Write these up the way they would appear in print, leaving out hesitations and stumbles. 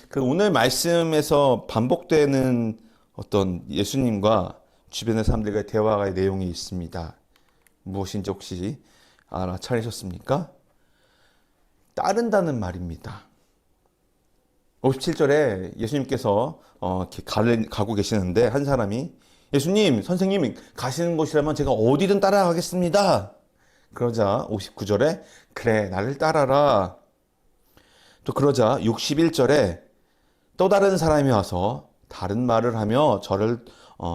그 오늘 말씀에서 반복되는 어떤 예수님과 주변의 사람들과의 대화의 내용이 있습니다. 무엇인지 혹시 알아차리셨습니까? 따른다는 말입니다. 57절에 예수님께서 이렇게 가고 계시는데 한 사람이 예수님, 선생님 가시는 곳이라면 제가 어디든 따라가겠습니다. 그러자 59절에 그래 나를 따라라. 또 그러자 61절에 또 다른 사람이 와서 다른 말을 하며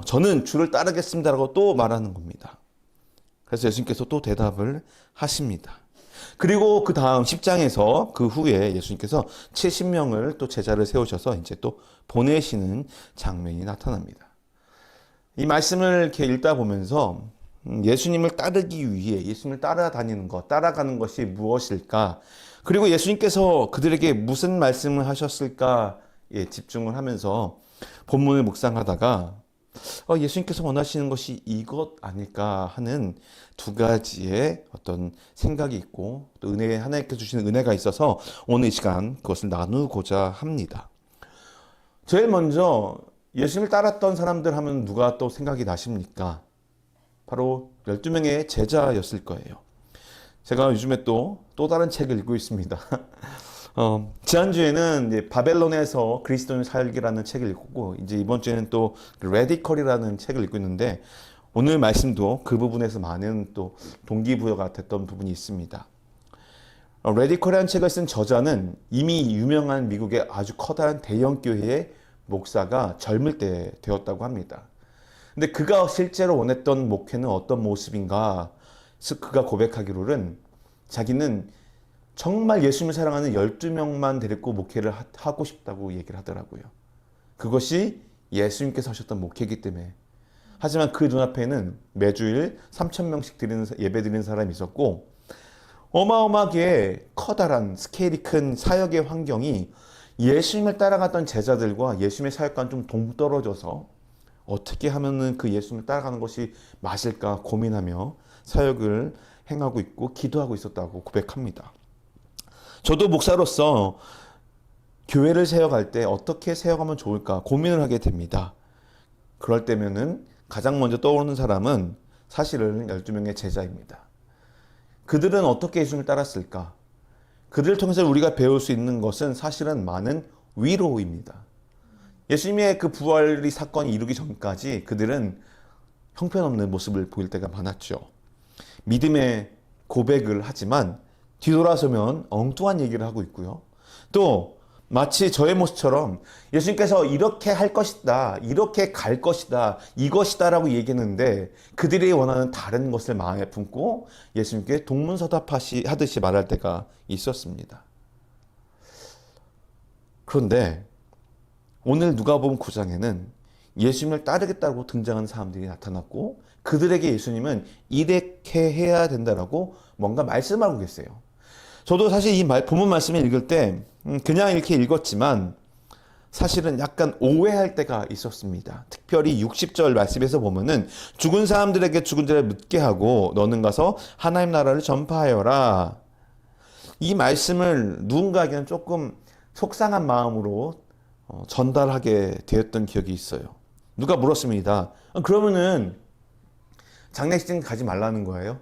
저는 주를 따르겠습니다라고 또 말하는 겁니다. 그래서 예수님께서 또 대답을 하십니다. 그리고 그 다음 10장에서 그 후에 예수님께서 70명을 또 제자를 세우셔서 이제 또 보내시는 장면이 나타납니다. 이 말씀을 이렇게 읽다 보면서 예수님을 따르기 위해 예수님을 따라다니는 것, 따라가는 것이 무엇일까? 그리고 예수님께서 그들에게 무슨 말씀을 하셨을까에 집중을 하면서 본문을 묵상하다가 예수님께서 원하시는 것이 이것 아닐까 하는 두 가지의 어떤 생각이 있고 또 하나님께서 주시는 은혜가 있어서 오늘 이 시간 그것을 나누고자 합니다. 제일 먼저 예수님을 따랐던 사람들 하면 누가 또 생각이 나십니까? 바로 12명의 제자였을 거예요. 제가 요즘에 또 다른 책을 읽고 있습니다. 지난주에는 이제 바벨론에서 그리스도인의 살기라는 책을 읽고, 이제 이번 주에는 또 레디컬이라는 책을 읽고 있는데, 오늘 말씀도 그 부분에서 많은 또 동기부여가 됐던 부분이 있습니다. 레디컬이라는 책을 쓴 저자는 이미 유명한 미국의 아주 커다란 대형교회의 목사가 젊을 때 되었다고 합니다. 근데 그가 실제로 원했던 목회는 어떤 모습인가? 그가 고백하기로는 자기는 정말 예수님을 사랑하는 12명만 데리고 목회를 하고 싶다고 얘기를 하더라고요. 그것이 예수님께서 하셨던 목회이기 때문에. 하지만 그 눈앞에는 매주일 3,000명씩 예배 드리는 사람이 있었고 어마어마하게 커다란 스케일이 큰 사역의 환경이 예수님을 따라갔던 제자들과 예수님의 사역과는 좀 동떨어져서 어떻게 하면은 그 예수님을 따라가는 것이 맞을까 고민하며 사역을 행하고 있고 기도하고 있었다고 고백합니다. 저도 목사로서 교회를 세워갈 때 어떻게 세워가면 좋을까 고민을 하게 됩니다. 그럴 때면은 가장 먼저 떠오르는 사람은 사실은 12명의 제자입니다. 그들은 어떻게 예수님을 따랐을까? 그들을 통해서 우리가 배울 수 있는 것은 사실은 많은 위로입니다. 예수님의 그 부활이 사건이 이루기 전까지 그들은 형편없는 모습을 보일 때가 많았죠. 믿음의 고백을 하지만 뒤돌아서면 엉뚱한 얘기를 하고 있고요. 또 마치 저의 모습처럼 예수님께서 이렇게 할 것이다, 이렇게 갈 것이다, 이것이다 라고 얘기했는데 그들이 원하는 다른 것을 마음에 품고 예수님께 동문서답하듯이 말할 때가 있었습니다. 그런데 오늘 누가복음 9장에는 예수님을 따르겠다고 등장하는 사람들이 나타났고 그들에게 예수님은 이렇게 해야 된다라고 뭔가 말씀하고 계세요. 저도 사실 이 본문 말씀을 읽을 때 그냥 이렇게 읽었지만 사실은 약간 오해할 때가 있었습니다. 특별히 60절 말씀에서 보면은 죽은 사람들에게 죽은 자를 묻게 하고 너는 가서 하나님 나라를 전파하여라. 이 말씀을 누군가에게는 조금 속상한 마음으로 전달하게 되었던 기억이 있어요. 누가 물었습니다. 그러면은 장례식장 가지 말라는 거예요?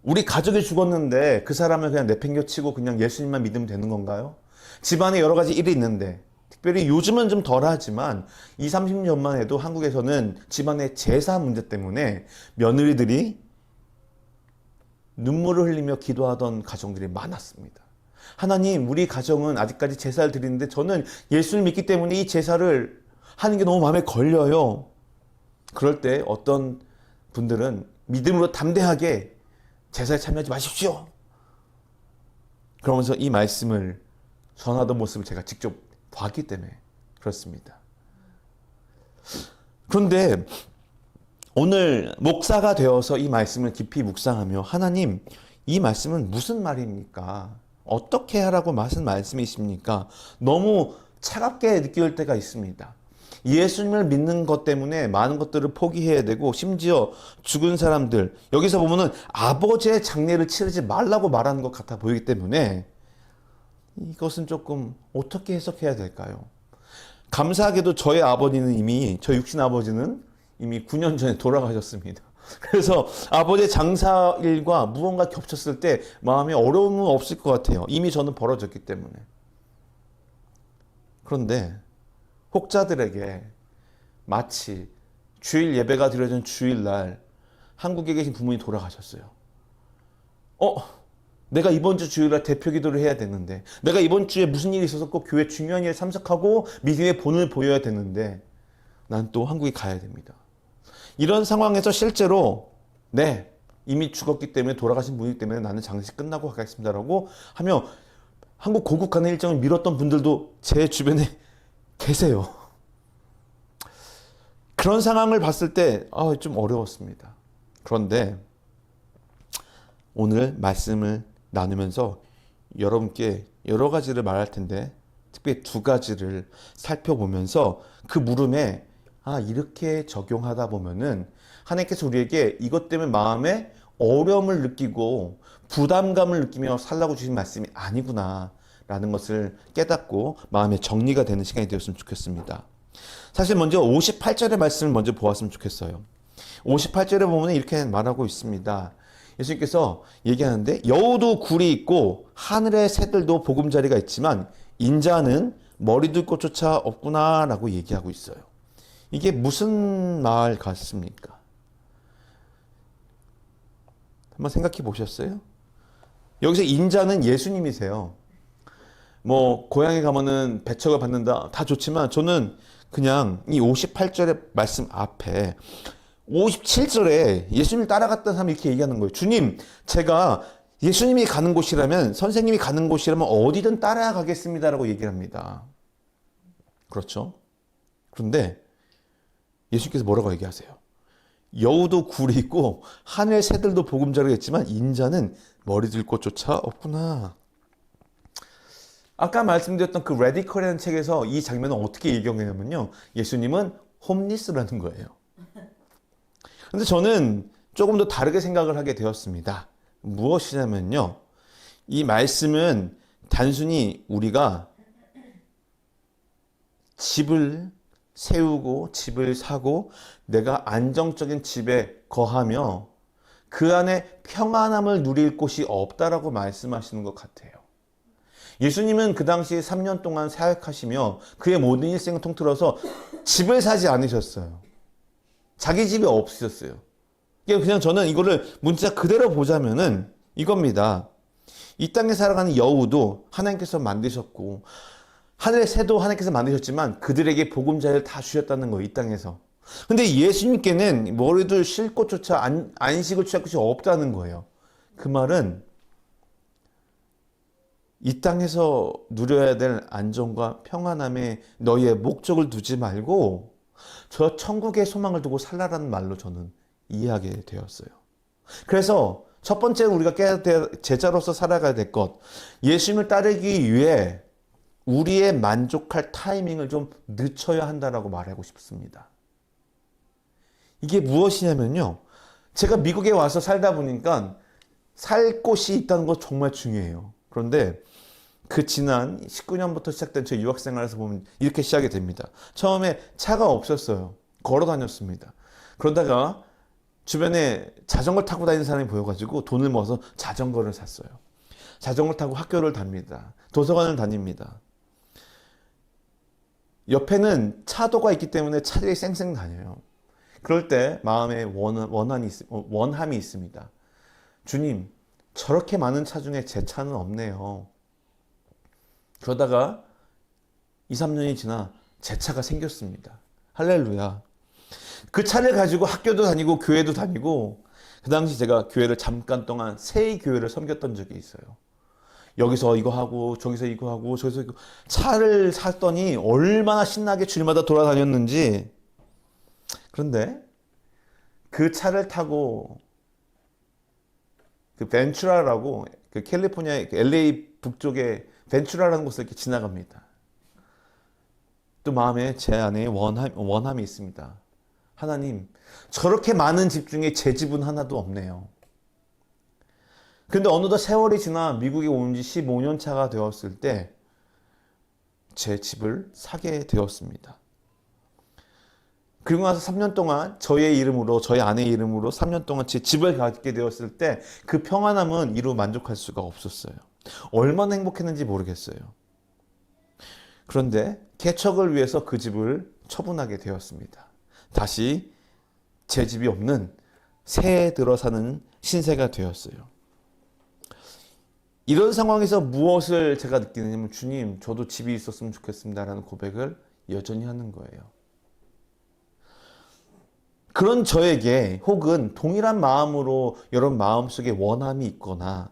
우리 가족이 죽었는데 그 사람을 그냥 내팽겨치고 그냥 예수님만 믿으면 되는 건가요? 집안에 여러 가지 일이 있는데 특별히 요즘은 좀 덜하지만 20, 30년만 해도 한국에서는 집안의 제사 문제 때문에 며느리들이 눈물을 흘리며 기도하던 가정들이 많았습니다. 하나님, 우리 가정은 아직까지 제사를 드리는데 저는 예수를 믿기 때문에 이 제사를 하는 게 너무 마음에 걸려요. 그럴 때 어떤 분들은 믿음으로 담대하게 제사에 참여하지 마십시오. 그러면서 이 말씀을 전하던 모습을 제가 직접 봤기 때문에 그렇습니다. 그런데 오늘 목사가 되어서 이 말씀을 깊이 묵상하며 하나님, 이 말씀은 무슨 말입니까? 어떻게 하라고 하신 말씀이십니까? 너무 차갑게 느낄 때가 있습니다. 예수님을 믿는 것 때문에 많은 것들을 포기해야 되고 심지어 죽은 사람들, 여기서 보면은 아버지의 장례를 치르지 말라고 말하는 것 같아 보이기 때문에 이것은 조금 어떻게 해석해야 될까요? 감사하게도 저희 육신 아버지는 이미 9년 전에 돌아가셨습니다. 그래서 아버지의 장사일과 무언가 겹쳤을 때 마음에 어려움은 없을 것 같아요. 이미 저는 벌어졌기 때문에. 그런데 혹자들에게 마치 주일 예배가 드려진 주일날 한국에 계신 부모님이 돌아가셨어요. 내가 이번 주 주일날 대표 기도를 해야 되는데, 내가 이번 주에 무슨 일이 있어서 꼭 교회 중요한 일에 참석하고 믿음의 본을 보여야 되는데 난 또 한국에 가야 됩니다. 이런 상황에서 실제로 이미 죽었기 때문에, 돌아가신 분이기 때문에 나는 장례식 끝나고 가겠습니다라고 하며 한국 고국가는 일정을 미뤘던 분들도 제 주변에 계세요. 그런 상황을 봤을 때 좀 어려웠습니다. 그런데 오늘 말씀을 나누면서 여러분께 여러 가지를 말할 텐데 특별히 두 가지를 살펴보면서 그 물음에 이렇게 적용하다 보면은 하나님께서 우리에게 이것 때문에 마음에 어려움을 느끼고 부담감을 느끼며 살라고 주신 말씀이 아니구나 라는 것을 깨닫고 마음의 정리가 되는 시간이 되었으면 좋겠습니다. 사실 먼저 58절의 말씀을 먼저 보았으면 좋겠어요. 58절에 보면 이렇게 말하고 있습니다. 예수님께서 얘기하는데 여우도 굴이 있고 하늘의 새들도 보금자리가 있지만 인자는 머리둘 곳조차 없구나 라고 얘기하고 있어요. 이게 무슨 말 같습니까? 한번 생각해 보셨어요? 여기서 인자는 예수님이세요. 고향에 가면은 배척을 받는다 다 좋지만 저는 그냥 이 58절의 말씀 앞에 57절에 예수님을 따라갔던 사람이 이렇게 얘기하는 거예요. 주님, 제가 예수님이 가는 곳이라면, 선생님이 가는 곳이라면 어디든 따라가겠습니다라고 얘기를 합니다. 그렇죠? 그런데 예수님께서 뭐라고 얘기하세요? 여우도 굴이 있고 하늘 새들도 보금자리가 있지만 인자는 머리 들 곳조차 없구나. 아까 말씀드렸던 그 레디컬이라는 책에서 이 장면을 어떻게 얘기하냐면요. 예수님은 홈리스라는 거예요. 근데 저는 조금 더 다르게 생각을 하게 되었습니다. 무엇이냐면요. 이 말씀은 단순히 우리가 집을 세우고 집을 사고 내가 안정적인 집에 거하며 그 안에 평안함을 누릴 곳이 없다라고 말씀하시는 것 같아요. 예수님은 그 당시 3년 동안 사역하시며 그의 모든 일생을 통틀어서 집을 사지 않으셨어요. 자기 집이 없으셨어요. 그냥 저는 이거를 문자 그대로 보자면은 이겁니다. 이 땅에 살아가는 여우도 하나님께서 만드셨고 하늘의 새도 하나님께서 만드셨지만 그들에게 보금자리를 다 주셨다는 거예요. 이 땅에서. 근데 예수님께는 머리들 쉴 곳조차 안식을 취할 곳이 없다는 거예요. 그 말은 이 땅에서 누려야 될 안정과 평안함에 너희의 목적을 두지 말고 저 천국의 소망을 두고 살라라는 말로 저는 이해하게 되었어요. 그래서 첫 번째 우리가 깨야 될 제자로서 살아가야 될 것, 예수님을 따르기 위해 우리의 만족할 타이밍을 좀 늦춰야 한다라고 말하고 싶습니다. 이게 무엇이냐면요. 제가 미국에 와서 살다 보니까 살 곳이 있다는 거 정말 중요해요. 그런데 그 지난 19년부터 시작된 제 유학생활에서 보면 이렇게 시작이 됩니다. 처음에 차가 없었어요. 걸어 다녔습니다. 그러다가 주변에 자전거 타고 다니는 사람이 보여가지고 돈을 모아서 자전거를 샀어요. 자전거 타고 학교를 답니다. 도서관을 다닙니다. 옆에는 차도가 있기 때문에 차들이 쌩쌩 다녀요. 그럴 때 마음에 원함이 있습니다. 주님, 저렇게 많은 차 중에 제 차는 없네요. 그러다가 2, 3년이 지나 제 차가 생겼습니다. 할렐루야. 그 차를 가지고 학교도 다니고 교회도 다니고 그 당시 제가 교회를 잠깐 동안 새 교회를 섬겼던 적이 있어요. 여기서 이거 하고 저기서 이거 하고 저기서 이거 차를 샀더니 얼마나 신나게 주일마다 돌아다녔는지. 그런데 그 차를 타고 그 벤츄라라고 그 캘리포니아 그 LA 북쪽에 벤츄라라는 곳을 이렇게 지나갑니다. 또 마음에 제 안에 원함이 있습니다. 하나님, 저렇게 많은 집 중에 제 집은 하나도 없네요. 근데 어느덧 세월이 지나 미국에 온 지 15년 차가 되었을 때 제 집을 사게 되었습니다. 그리고 나서 3년 동안 저희 아내 이름으로 3년 동안 제 집을 갖게 되었을 때 그 평안함은 이루 만족할 수가 없었어요. 얼마나 행복했는지 모르겠어요. 그런데 개척을 위해서 그 집을 처분하게 되었습니다. 다시 제 집이 없는 새에 들어 사는 신세가 되었어요. 이런 상황에서 무엇을 제가 느끼느냐면, 주님, 저도 집이 있었으면 좋겠습니다라는 고백을 여전히 하는 거예요. 그런 저에게 혹은 동일한 마음으로 여러분 마음속에 원함이 있거나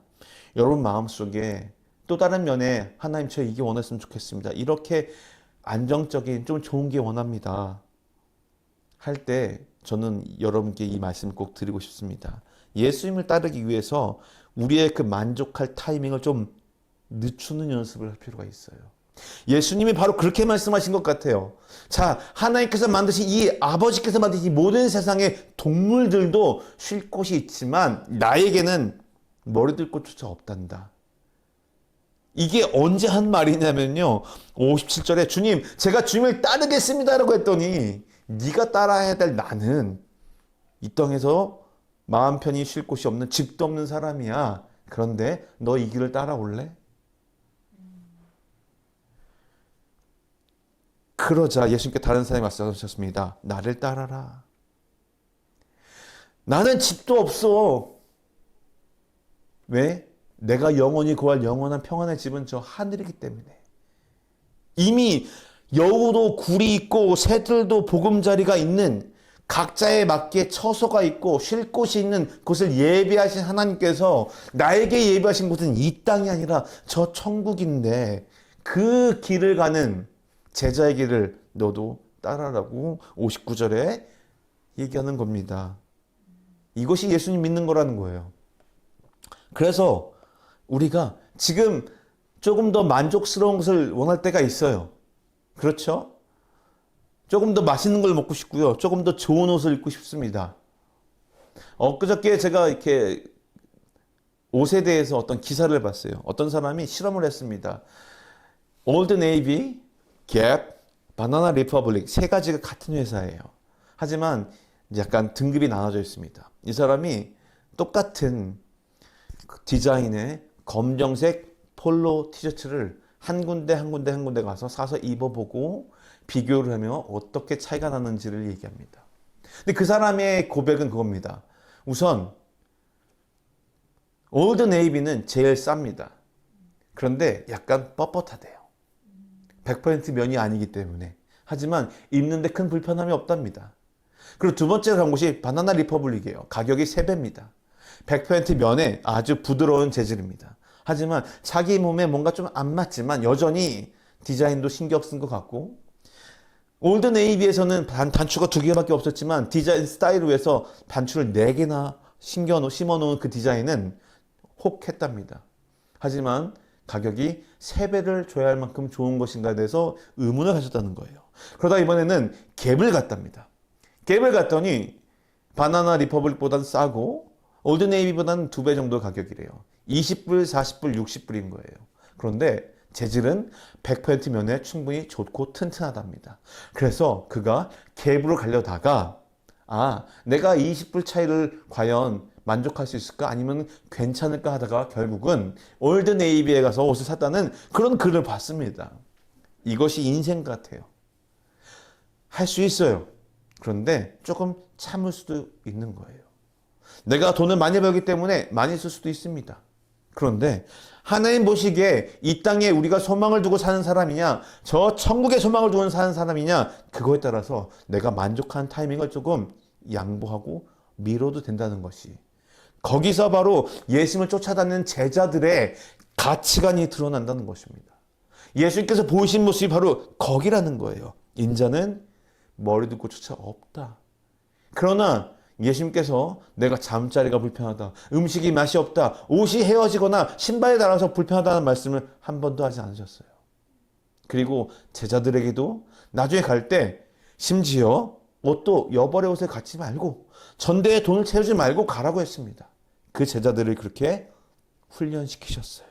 여러분 마음속에 또 다른 면에 하나님 저 이게 원했으면 좋겠습니다, 이렇게 안정적인 좀 좋은 게 원합니다 할 때 저는 여러분께 이 말씀을 꼭 드리고 싶습니다. 예수님을 따르기 위해서 우리의 그 만족할 타이밍을 좀 늦추는 연습을 할 필요가 있어요. 예수님이 바로 그렇게 말씀하신 것 같아요. 자, 하나님께서 만드신 아버지께서 만드신 이 모든 세상의 동물들도 쉴 곳이 있지만 나에게는 머리들 곳조차 없단다. 이게 언제 한 말이냐면요, 57절에 주님, 제가 주님을 따르겠습니다라고 했더니 네가 따라야 될 나는 이 땅에서 마음 편히 쉴 곳이 없는, 집도 없는 사람이야. 그런데 너 이 길을 따라올래? 그러자 예수님께 다른 사람이 말씀하셨습니다. 나를 따라라. 나는 집도 없어. 왜? 내가 영원히 구할 영원한 평안의 집은 저 하늘이기 때문에. 이미 여우도 굴이 있고 새들도 보금자리가 있는, 각자에 맞게 처소가 있고 쉴 곳이 있는 곳을 예비하신 하나님께서 나에게 예비하신 곳은 이 땅이 아니라 저 천국인데 그 길을 가는 제자의 길을 너도 따라라고 59절에 얘기하는 겁니다. 이것이 예수님 믿는 거라는 거예요. 그래서 우리가 지금 조금 더 만족스러운 것을 원할 때가 있어요. 그렇죠? 조금 더 맛있는 걸 먹고 싶고요. 조금 더 좋은 옷을 입고 싶습니다. 엊그저께 제가 이렇게 옷에 대해서 어떤 기사를 봤어요. 어떤 사람이 실험을 했습니다. 올드 네이비, 갭, 바나나 리퍼블릭 세 가지가 같은 회사예요. 하지만 약간 등급이 나눠져 있습니다. 이 사람이 똑같은 디자인의 검정색 폴로 티셔츠를 한 군데 가서 사서 입어보고 비교를 하며 어떻게 차이가 나는지를 얘기합니다. 근데 그 사람의 고백은 그겁니다. 우선 올드 네이비는 제일 쌉니다. 그런데 약간 뻣뻣하대요. 100% 면이 아니기 때문에. 하지만 입는데 큰 불편함이 없답니다. 그리고 두 번째로 간 곳이 바나나 리퍼블릭이에요. 가격이 3배입니다. 100% 면에 아주 부드러운 재질입니다. 하지만 자기 몸에 뭔가 좀 안 맞지만 여전히 디자인도 신경 쓴 것 같고, 올드 네이비에서는 단추가 2개밖에 없었지만 디자인 스타일로 해서 단추를 4개나 심어놓은 그 디자인은 혹했답니다. 하지만 가격이 3배를 줘야 할 만큼 좋은 것인가에 대해서 의문을 가졌다는 거예요. 그러다 이번에는 갭을 갔답니다. 갭을 갔더니 바나나 리퍼블릭보다는 싸고 올드 네이비보다는 2배 정도 가격이래요. 20불, 40불, 60불인 거예요. 그런데 재질은 100% 면에 충분히 좋고 튼튼하답니다. 그래서 그가 갭으로 가려다가 내가 20불 차이를 과연 만족할 수 있을까? 아니면 괜찮을까 하다가 결국은 올드 네이비에 가서 옷을 샀다는 그런 글을 봤습니다. 이것이 인생 같아요. 할 수 있어요. 그런데 조금 참을 수도 있는 거예요. 내가 돈을 많이 벌기 때문에 많이 쓸 수도 있습니다. 그런데 하나님 보시기에 이 땅에 우리가 소망을 두고 사는 사람이냐, 저 천국에 소망을 두고 사는 사람이냐, 그거에 따라서 내가 만족한 타이밍을 조금 양보하고 미뤄도 된다는 것이, 거기서 바로 예수님을 쫓아다니는 제자들의 가치관이 드러난다는 것입니다. 예수님께서 보이신 모습이 바로 거기라는 거예요. 인자는 머리도 곳조차 없다. 그러나 예수님께서 내가 잠자리가 불편하다, 음식이 맛이 없다, 옷이 헤어지거나 신발에 달아서 불편하다는 말씀을 한 번도 하지 않으셨어요. 그리고 제자들에게도 나중에 갈 때 심지어 옷도 여벌의 옷을 갖지 말고 전대에 돈을 채우지 말고 가라고 했습니다. 그 제자들을 그렇게 훈련시키셨어요.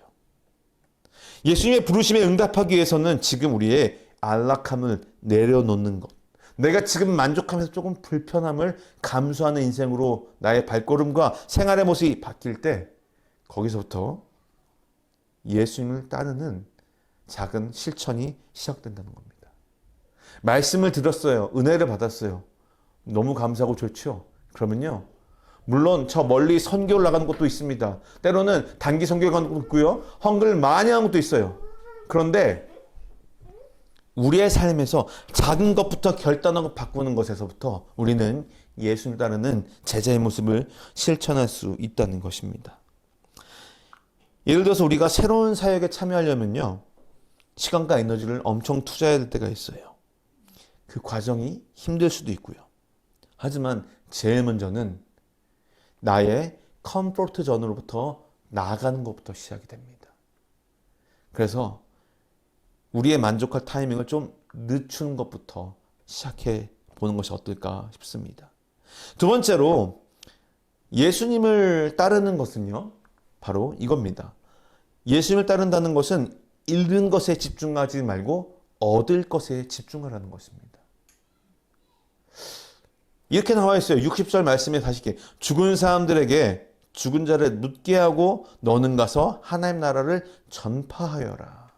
예수님의 부르심에 응답하기 위해서는 지금 우리의 안락함을 내려놓는 것, 내가 지금 만족하면서 조금 불편함을 감수하는 인생으로 나의 발걸음과 생활의 모습이 바뀔 때 거기서부터 예수님을 따르는 작은 실천이 시작된다는 겁니다. 말씀을 들었어요. 은혜를 받았어요. 너무 감사하고 좋죠. 그러면요, 물론 저 멀리 선교를 나가는 것도 있습니다. 때로는 단기 선교에 가는 것도 있고요. 헌금을 많이 하는 것도 있어요. 그런데 우리의 삶에서 작은 것부터 결단하고 바꾸는 것에서부터 우리는 예수를 따르는 제자의 모습을 실천할 수 있다는 것입니다. 예를 들어서 우리가 새로운 사역에 참여하려면요, 시간과 에너지를 엄청 투자해야 될 때가 있어요. 그 과정이 힘들 수도 있고요. 하지만 제일 먼저는 나의 컴포트 존으로부터 나아가는 것부터 시작이 됩니다. 그래서 우리의 만족할 타이밍을 좀 늦추는 것부터 시작해 보는 것이 어떨까 싶습니다. 두 번째로 예수님을 따르는 것은요, 바로 이겁니다. 예수님을 따른다는 것은 잃는 것에 집중하지 말고 얻을 것에 집중하라는 것입니다. 이렇게 나와 있어요. 60절 말씀에 다시 이렇게 죽은 사람들에게 죽은 자를 눕게 하고 너는 가서 하나님 나라를 전파하여라.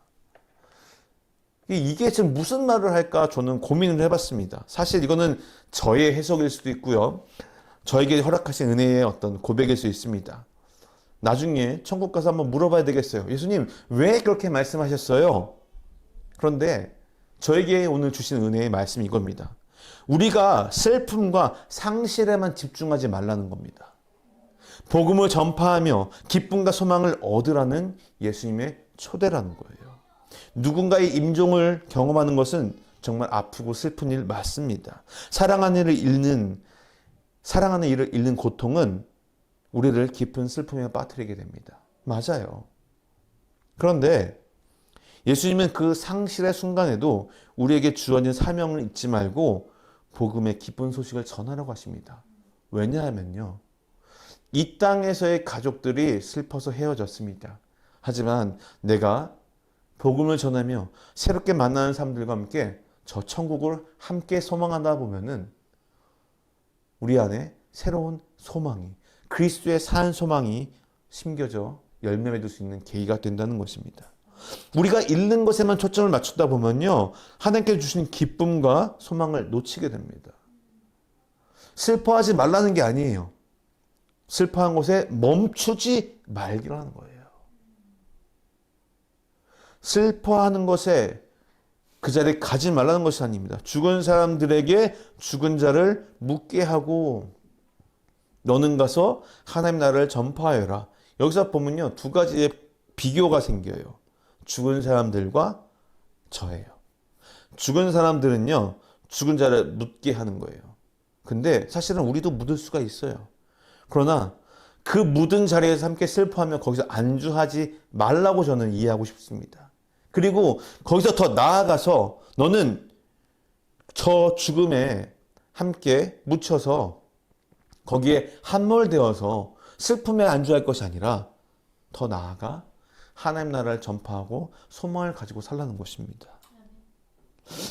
이게 지금 무슨 말을 할까 저는 고민을 해봤습니다. 사실 이거는 저의 해석일 수도 있고요. 저에게 허락하신 은혜의 어떤 고백일 수 있습니다. 나중에 천국 가서 한번 물어봐야 되겠어요. 예수님 왜 그렇게 말씀하셨어요? 그런데 저에게 오늘 주신 은혜의 말씀이 이겁니다. 우리가 슬픔과 상실에만 집중하지 말라는 겁니다. 복음을 전파하며 기쁨과 소망을 얻으라는 예수님의 초대라는 거예요. 누군가의 임종을 경험하는 것은 정말 아프고 슬픈 일 맞습니다. 사랑하는 일을 잃는 고통은 우리를 깊은 슬픔에 빠뜨리게 됩니다. 맞아요. 그런데 예수님은 그 상실의 순간에도 우리에게 주어진 사명을 잊지 말고 복음의 기쁜 소식을 전하라고 하십니다. 왜냐하면요, 이 땅에서의 가족들이 슬퍼서 헤어졌습니다. 하지만 내가 복음을 전하며 새롭게 만나는 사람들과 함께 저 천국을 함께 소망하다 보면은 우리 안에 새로운 소망이, 그리스도의 산 소망이 심겨져 열매 맺을 수 있는 계기가 된다는 것입니다. 우리가 잃는 것에만 초점을 맞추다 보면요, 하나님께서 주신 기쁨과 소망을 놓치게 됩니다. 슬퍼하지 말라는 게 아니에요. 슬퍼한 곳에 멈추지 말기라는 거예요. 슬퍼하는 것에 그 자리에 가지 말라는 것이 아닙니다. 죽은 사람들에게 죽은 자를 묻게 하고 너는 가서 하나님 나라를 전파하여라. 여기서 보면요, 두 가지의 비교가 생겨요. 죽은 사람들과 저예요. 죽은 사람들은요, 죽은 자를 묻게 하는 거예요. 근데 사실은 우리도 묻을 수가 있어요. 그러나 그 묻은 자리에서 함께 슬퍼하며 거기서 안주하지 말라고 저는 이해하고 싶습니다. 그리고 거기서 더 나아가서 너는 저 죽음에 함께 묻혀서 거기에 함몰되어서 슬픔에 안주할 것이 아니라 더 나아가 하나님 나라를 전파하고 소망을 가지고 살라는 것입니다.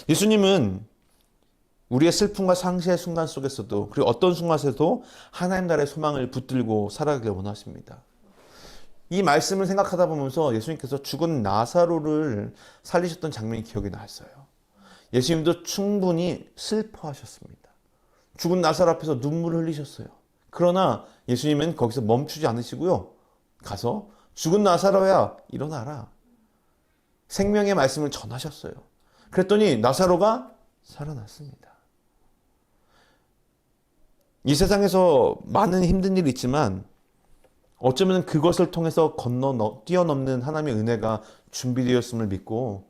예수님은 우리의 슬픔과 상실의 순간 속에서도, 그리고 어떤 순간에서도 하나님 나라의 소망을 붙들고 살아가길 원하십니다. 이 말씀을 생각하다 보면서 예수님께서 죽은 나사로를 살리셨던 장면이 기억이 났어요. 예수님도 충분히 슬퍼하셨습니다. 죽은 나사로 앞에서 눈물을 흘리셨어요. 그러나 예수님은 거기서 멈추지 않으시고요, 가서 죽은 나사로야 일어나라, 생명의 말씀을 전하셨어요. 그랬더니 나사로가 살아났습니다. 이 세상에서 많은 힘든 일이 있지만 어쩌면 그것을 통해서 뛰어넘는 하나님의 은혜가 준비되었음을 믿고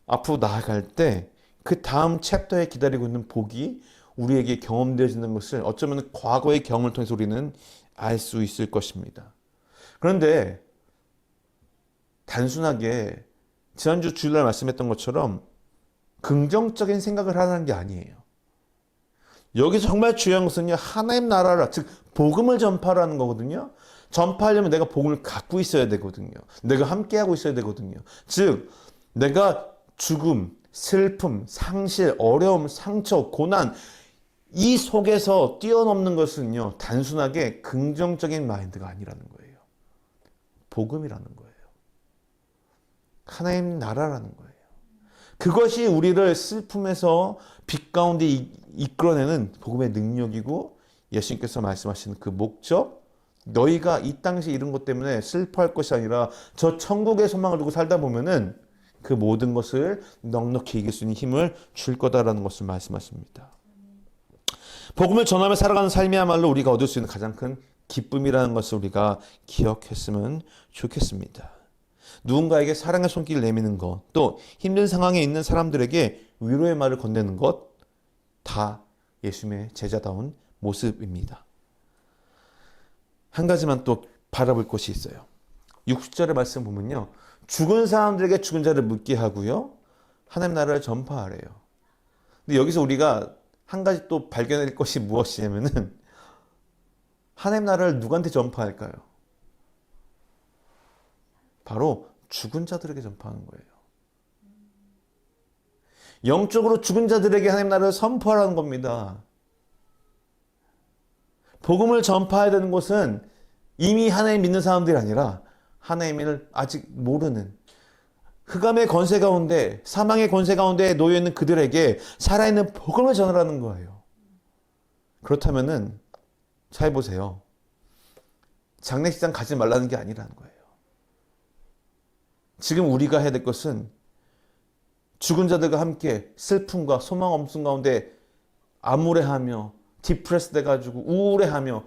앞으로 나아갈 때 그 다음 챕터에 기다리고 있는 복이 우리에게 경험되어지는 것을 어쩌면 과거의 경험을 통해서 우리는 알 수 있을 것입니다. 그런데 단순하게 지난주 주일날 말씀했던 것처럼 긍정적인 생각을 하라는 게 아니에요. 여기서 정말 중요한 것은요, 하나님 나라라, 즉 복음을 전파라는 거거든요. 전파하려면 내가 복음을 갖고 있어야 되거든요. 내가 함께하고 있어야 되거든요. 즉 내가 죽음, 슬픔, 상실, 어려움, 상처, 고난 이 속에서 뛰어넘는 것은요, 단순하게 긍정적인 마인드가 아니라는 거예요. 복음이라는 거예요. 하나님 나라라는 거예요. 그것이 우리를 슬픔에서 빛 가운데 이끌어내는 복음의 능력이고, 예수님께서 말씀하시는 그 목적, 너희가 이 땅에서 이룬 것 때문에 슬퍼할 것이 아니라 저 천국의 소망을 두고 살다 보면은 그 모든 것을 넉넉히 이길 수 있는 힘을 줄 거다라는 것을 말씀하십니다. 복음을 전하며 살아가는 삶이야말로 우리가 얻을 수 있는 가장 큰 기쁨이라는 것을 우리가 기억했으면 좋겠습니다. 누군가에게 사랑의 손길을 내미는 것, 또 힘든 상황에 있는 사람들에게 위로의 말을 건네는 것, 다 예수님의 제자다운 모습입니다. 한 가지만 또 바라볼 것이 있어요. 60절의 말씀 보면요, 죽은 사람들에게 죽은 자를 묻게 하고요, 하나님 나라를 전파하래요. 근데 여기서 우리가 한 가지 또 발견할 것이 무엇이냐면은, 하나님 나라를 누구한테 전파할까요? 바로 죽은 자들에게 전파하는 거예요. 영적으로 죽은 자들에게 하나님 나라를 선포하라는 겁니다. 복음을 전파해야 되는 곳은 이미 하나님 믿는 사람들이 아니라 하나님을 아직 모르는, 흑암의 권세 가운데, 사망의 권세 가운데 놓여있는 그들에게 살아있는 복음을 전하라는 거예요. 그렇다면은 잘 보세요. 장례식장 가지 말라는 게 아니라는 거예요. 지금 우리가 해야 될 것은 죽은 자들과 함께 슬픔과 소망 없음 가운데 암울해하며 디프레스 돼가지고 우울해하며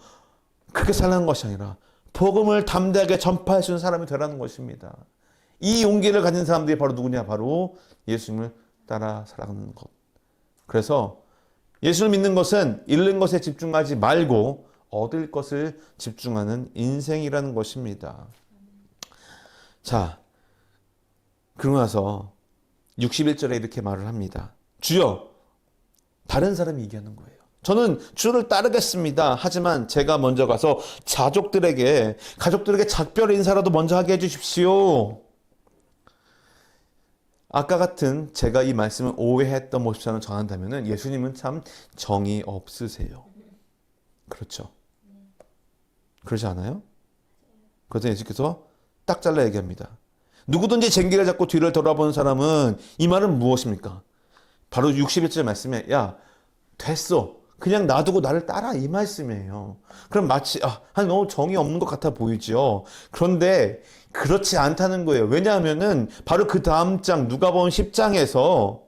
그렇게 살라는 것이 아니라 복음을 담대하게 전파할 수 있는 사람이 되라는 것입니다. 이 용기를 가진 사람들이 바로 누구냐? 바로 예수님을 따라 살아가는 것. 그래서 예수를 믿는 것은 잃는 것에 집중하지 말고 얻을 것을 집중하는 인생이라는 것입니다. 자, 그러고 나서 61절에 이렇게 말을 합니다. 주여, 다른 사람이 얘기하는 거예요. 저는 주를 따르겠습니다. 하지만 제가 먼저 가서 가족들에게 작별 인사라도 먼저 하게 해주십시오. 아까 같은 제가 이 말씀을 오해했던 모습처럼 전한다면 예수님은 참 정이 없으세요. 그렇죠? 그러지 않아요? 그래서 예수께서 딱 잘라 얘기합니다. 누구든지 쟁기를 잡고 뒤를 돌아보는 사람은, 이 말은 무엇입니까? 바로 61절 말씀에 야 됐어, 그냥 놔두고 나를 따라, 이 말씀이에요. 그럼 마치 너무 정이 없는 것 같아 보이죠. 그런데 그렇지 않다는 거예요. 왜냐하면은 바로 그 다음 장 누가복음 10장에서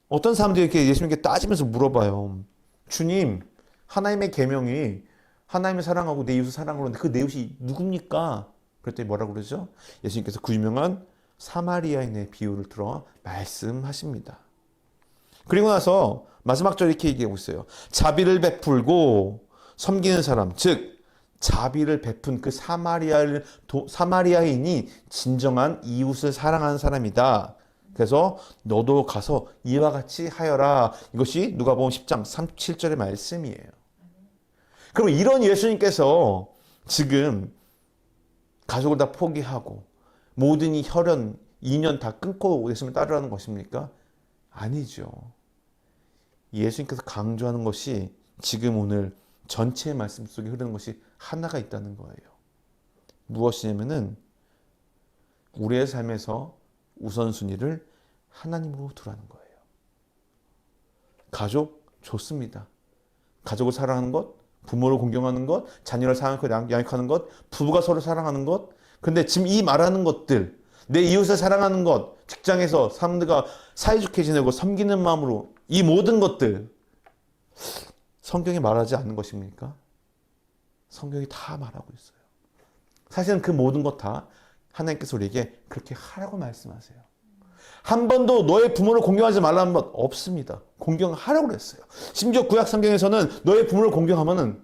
어떤 사람들이 이렇게 예수님께 따지면서 물어봐요. 주님, 하나님의 계명이 하나님을 사랑하고 내 이웃을 사랑하는데 그 내 이웃이 누굽니까? 그랬더니 뭐라고 그러죠? 예수님께서 그 유명한 사마리아인의 비유를 들어 말씀하십니다. 그리고 나서 마지막 절 이렇게 얘기하고 있어요. 자비를 베풀고 섬기는 사람, 즉 자비를 베푼 그 사마리아인이 진정한 이웃을 사랑하는 사람이다. 그래서 너도 가서 이와 같이 하여라. 이것이 누가복음 10장 37절의 말씀이에요. 그럼 이런 예수님께서 지금 가족을 다 포기하고 모든 이 혈연, 인연 다 끊고 예수님을 따르라는 것입니까? 아니죠. 예수님께서 강조하는 것이 지금 오늘 전체의 말씀 속에 흐르는 것이 하나가 있다는 거예요. 무엇이냐면은 우리의 삶에서 우선순위를 하나님으로 두라는 거예요. 가족 좋습니다. 가족을 사랑하는 것, 부모를 공경하는 것, 자녀를 사랑하고 양육하는 것, 부부가 서로 사랑하는 것. 근데 지금 이 말하는 것들, 내 이웃을 사랑하는 것, 직장에서 사람들과 사이좋게 지내고 섬기는 마음으로, 이 모든 것들 성경이 말하지 않는 것입니까? 성경이 다 말하고 있어요. 사실은 그 모든 것 다 하나님께서 우리에게 그렇게 하라고 말씀하세요. 한 번도 너의 부모를 공경하지 말라는 것 없습니다. 공경하라고 그랬어요. 심지어 구약 성경에서는 너의 부모를 공경하면은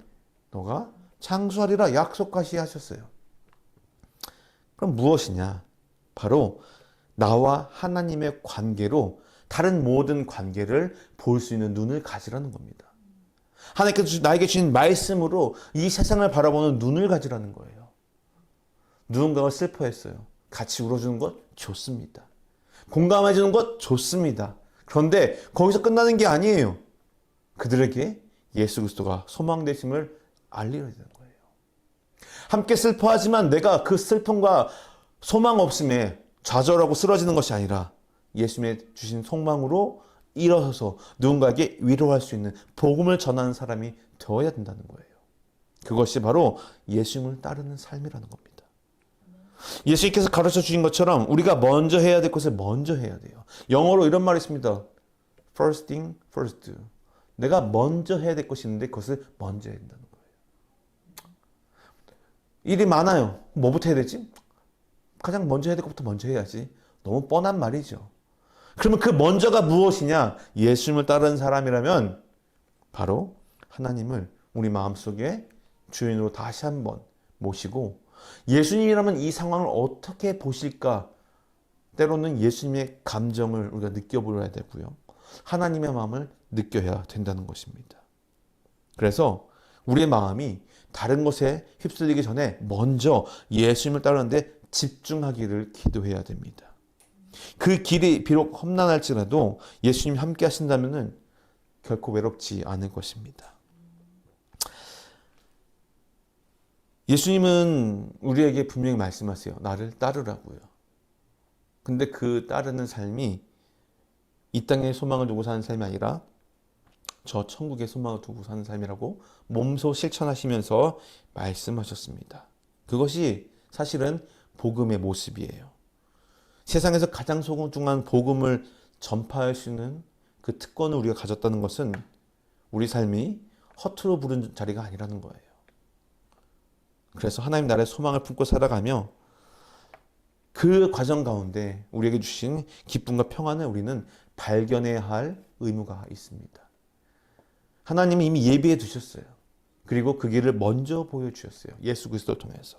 너가 장수하리라 약속하시 하셨어요. 그럼 무엇이냐? 바로 나와 하나님의 관계로 다른 모든 관계를 볼 수 있는 눈을 가지라는 겁니다. 하나님께서 나에게 주신 말씀으로 이 세상을 바라보는 눈을 가지라는 거예요. 누군가가 슬퍼했어요. 같이 울어주는 것 좋습니다. 공감해주는 것 좋습니다. 그런데 거기서 끝나는 게 아니에요. 그들에게 예수 그리스도가 소망 되심을 알리려야 되는 거예요. 함께 슬퍼하지만 내가 그 슬픔과 소망 없음에 좌절하고 쓰러지는 것이 아니라 예수님의 주신 소망으로 일어서서 누군가에게 위로할 수 있는 복음을 전하는 사람이 되어야 된다는 거예요. 그것이 바로 예수님을 따르는 삶이라는 겁니다. 예수님께서 가르쳐 주신 것처럼 우리가 먼저 해야 될 것을 먼저 해야 돼요. 영어로 이런 말이 있습니다. First thing first. 내가 먼저 해야 될 것이 있는데 그것을 먼저 해야 된다는 거예요. 일이 많아요. 뭐부터 해야 되지? 가장 먼저 해야 될 것부터 먼저 해야지. 너무 뻔한 말이죠. 그러면 그 먼저가 무엇이냐? 예수님을 따르는 사람이라면 바로 하나님을 우리 마음속에 주인으로 다시 한번 모시고 예수님이라면 이 상황을 어떻게 보실까? 때로는 예수님의 감정을 우리가 느껴보려야 되고요. 하나님의 마음을 느껴야 된다는 것입니다. 그래서 우리의 마음이 다른 것에 휩쓸리기 전에 먼저 예수님을 따르는데 집중하기를 기도해야 됩니다. 그 길이 비록 험난할지라도 예수님이 함께 하신다면 결코 외롭지 않을 것입니다. 예수님은 우리에게 분명히 말씀하세요. 나를 따르라고요. 근데 그 따르는 삶이 이 땅에 소망을 두고 사는 삶이 아니라 저 천국에 소망을 두고 사는 삶이라고 몸소 실천하시면서 말씀하셨습니다. 그것이 사실은 복음의 모습이에요. 세상에서 가장 소중한 복음을 전파할 수 있는 그 특권을 우리가 가졌다는 것은 우리 삶이 허투루 부른 자리가 아니라는 거예요. 그래서 하나님 나라의 소망을 품고 살아가며 그 과정 가운데 우리에게 주신 기쁨과 평안을 우리는 발견해야 할 의무가 있습니다. 하나님이 이미 예비해 두셨어요. 그리고 그 길을 먼저 보여주셨어요. 예수 그리스도를 통해서.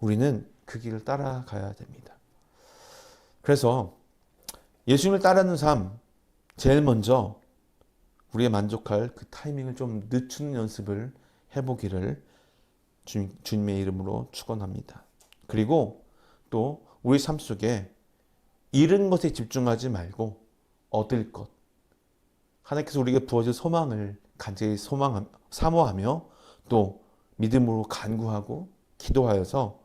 우리는 그 길을 따라가야 됩니다. 그래서 예수님을 따르는 삶, 제일 먼저 우리가 만족할 그 타이밍을 좀 늦추는 연습을 해보기를 주님의 이름으로 축원합니다. 그리고 또 우리 삶 속에 잃은 것에 집중하지 말고 얻을 것, 하나님께서 우리에게 부어줄 소망을 간절히 사모하며 또 믿음으로 간구하고 기도하여서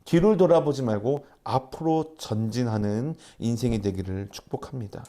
뒤를 돌아보지 말고 앞으로 전진하는 인생이 되기를 축복합니다.